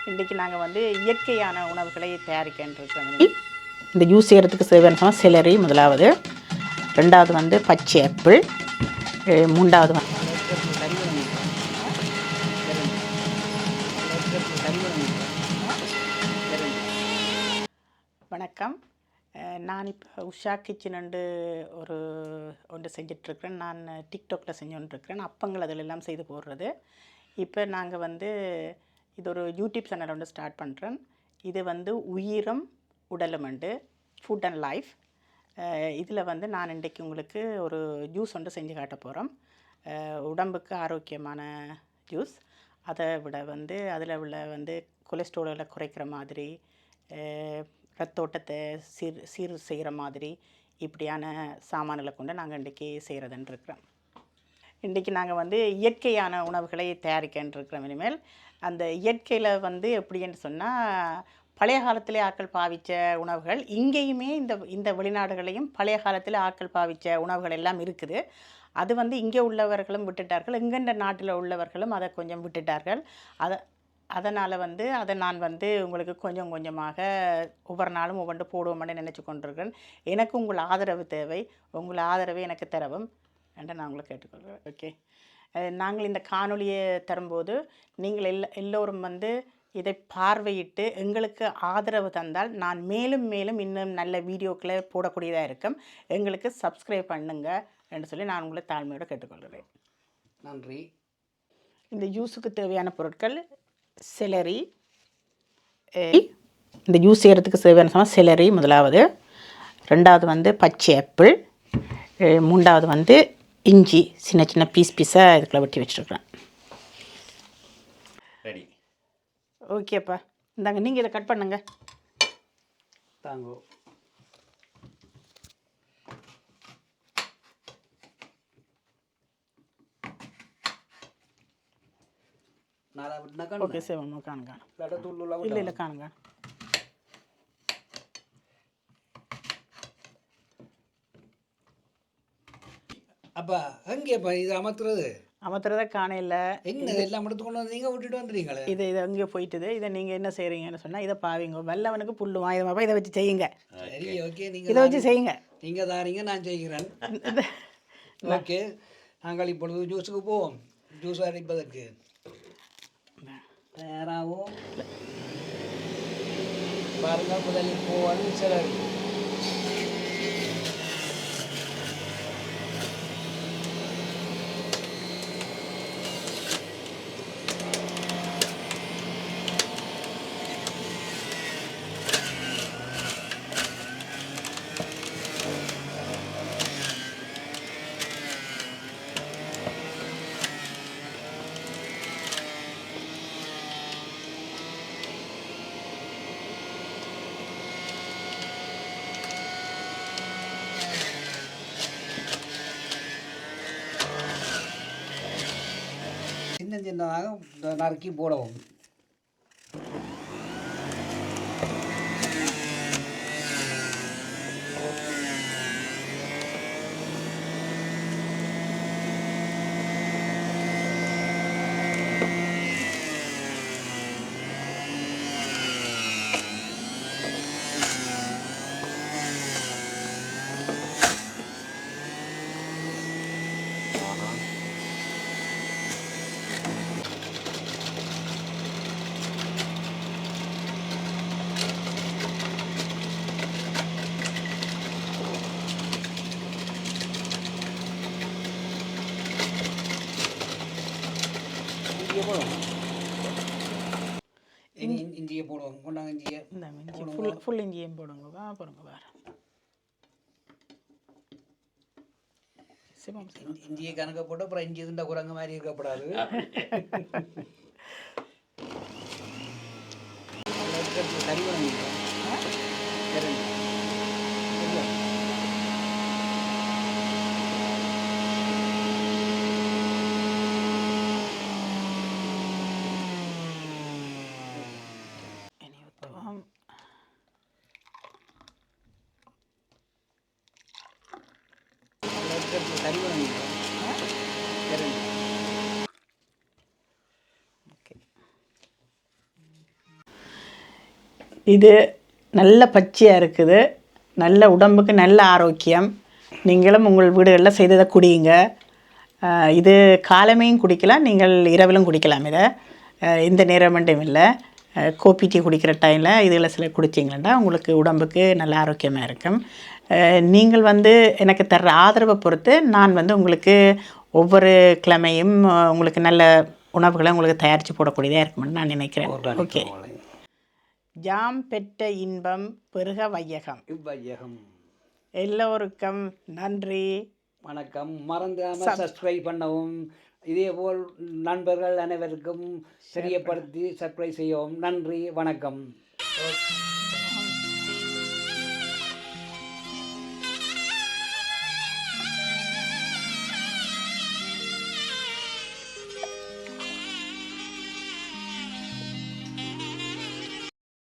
இன்றைக்கி நாங்கள் வந்து இயற்கையான உணவுகளை தயாரிக்கின்றோம். இந்த ஜூஸ் செய்கிறதுக்கு தேவையான செலரி முதலாவது, ரெண்டாவது வந்து பச்சை ஆப்பிள், மூன்றாவது வணக்கம். நான் இப்போ உஷா கிச்சன் ஒன்று செஞ்சிட்ருக்கிறேன். நான் டிக்டாக்ல செஞ்சுட்டுருக்கிறேன். அப்பங்கள் அதில் எல்லாம் செய்து போடுறது. இப்போ நாங்கள் வந்து இது ஒரு யூடியூப் சேனல் ஒன்று ஸ்டார்ட் பண்ணுறேன். இது வந்து உயிரும் உடலுமண்டு ஃபுட் அண்ட் லைஃப். இதில் வந்து நான் இன்றைக்கு உங்களுக்கு ஒரு ஜூஸ் ஒன்று செஞ்சு காட்ட போகிறோம். உடம்புக்கு ஆரோக்கியமான ஜூஸ். அதை விட வந்து அதில் உள்ள வந்து கொலஸ்ட்ராலை குறைக்கிற மாதிரி, ரத்தோட்டத்தை சீர் செய்கிற மாதிரி இப்படியான சாமான்களை கொண்டு நாங்கள் இன்றைக்கி செய்கிறதுன்னு இருக்கிறோம். இன்றைக்கி நாங்கள் வந்து இயற்கையான உணவுகளை தயாரிக்கின்றோம். இனிமேல் அந்த இயற்கையில் வந்து எப்படின்னு சொன்னால், பழைய காலத்திலே ஆட்கள் பாவித்த உணவுகள் இங்கேயுமே இந்த வெளிநாடுகளையும் பழைய காலத்தில் ஆட்கள் பாவித்த உணவுகள் எல்லாம் இருக்குது. அது வந்து இங்கே உள்ளவர்களும் விட்டுட்டார்கள், எங்கெண்ட நாட்டில் உள்ளவர்களும் அதை கொஞ்சம் விட்டுட்டார்கள். அதனால் வந்து அதை நான் வந்து உங்களுக்கு கொஞ்சம் கொஞ்சமாக ஒவ்வொரு நாளும் ஒவ்வொன்று போடுவோம்னு நினச்சி கொண்டிருக்கிறேன். எனக்கு உங்கள் ஆதரவு தேவை. உங்கள் ஆதரவை எனக்கு தரவும் என்று நான் உங்களை கேட்டுக்கொள்கிறேன். ஓகே, நாங்கள் இந்த காணொலியை தரும்போது நீங்கள் எல்லோரும் வந்து இதை பார்வையிட்டு எங்களுக்கு ஆதரவு தந்தால் நான் மேலும் மேலும் இன்னும் நல்ல வீடியோக்களை போடக்கூடியதாக இருக்கும். எங்களுக்கு சப்ஸ்கிரைப் பண்ணுங்க என்று சொல்லி நான் உங்களை தாழ்மையோடு கேட்டுக்கொள்கிறேன். நன்றி. இந்த ஜூஸுக்கு தேவையான பொருட்கள் செலரி. இந்த ஜூஸ் செய்கிறதுக்கு தேவையான செலரி முதலாவது, ரெண்டாவது வந்து பச்சை ஆப்பிள், மூன்றாவது வந்து இஞ்சி சின்ன சின்ன பீஸாக இதுக்குள்ள வெட்டி வச்சுருக்குறேன். ரெடி. ஓகேப்பா, இந்தாங்க நீங்கள் இதை கட் பண்ணுங்க. தாங்கோ. ஓகே சேவம் காணுங்க. இல்லை இல்லை காணுங்க. அப்போ அங்கேப்பா இது அமர்த்துறத காணையில் என்ன எல்லாம் எடுத்து கொண்டு வந்தீங்க, விட்டுட்டு வந்துடுறீங்களே. இது அங்கே போயிட்டுது. இதை நீங்கள் என்ன செய்கிறீங்கன்னு சொன்னால், இதை பாவிங்க. வெள்ளவனுக்கு புல்லு வாங்கிதமாப்பா, இதை வச்சு செய்யுங்க. சரி, ஓகே. நீங்கள் இதை வச்சு செய்யுங்க. நீங்கள் தாரீங்க, நான் செய்கிறேன். ஓகே, நாங்கள் இப்பொழுது ஜூஸுக்கு போவோம். ஜூஸ் அரைப்பதற்கு தயாராகும். பாருங்கள், முதலில் போவது சிலர். சின்ன சின்னதாக நறுக்கி போடவும். இஞ்சியை போடுவோம். கொண்டாங்க இஞ்சியை. ஃபுல் இஞ்சியும் போடுங்க. போடுங்க வேறு இஞ்சியை கணக்க போட்டு அப்புறம் இஞ்சி இருந்தா குரங்கு மாதிரி இருக்கப்படாது. சரி பண்ணுங்க. சரி பண்ணுங்க. இது நல்ல பச்சையாக இருக்குது, நல்ல உடம்புக்கு நல்ல ஆரோக்கியம். நீங்களும் உங்கள் வீடுகளில் செய்ததை குடியுங்க. இது காலமையும் குடிக்கலாம், நீங்கள் இரவிலும் குடிக்கலாம். இதை இந்த நேரம் மட்டும் இல்லை, கோபி டீ குடிக்கிற டைமில் இதில் சில குடிச்சிங்களா உங்களுக்கு உடம்புக்கு நல்ல ஆரோக்கியமாக இருக்கும். நீங்கள் வந்து எனக்கு தர்ற ஆதரவை பொறுத்து நான் வந்து உங்களுக்கு ஒவ்வொரு கிழமையும் உங்களுக்கு நல்ல உணவுகளை உங்களுக்கு தயாரித்து போடக்கூடியதாக இருக்குமென்னு நான் நினைக்கிறேன். ஓகே. ஜாம் பெற்ற இன்பம் பெருக வையகம். எல்லோருக்கும் நன்றி, வணக்கம். மறந்துடாமல் சப்ஸ்கிரைப் பண்ணவும், இதேபோல் நண்பர்கள் அனைவருக்கும் தெரியப்படுத்தி சப்ஸ்கிரைப் செய்யவும். நன்றி, வணக்கம்.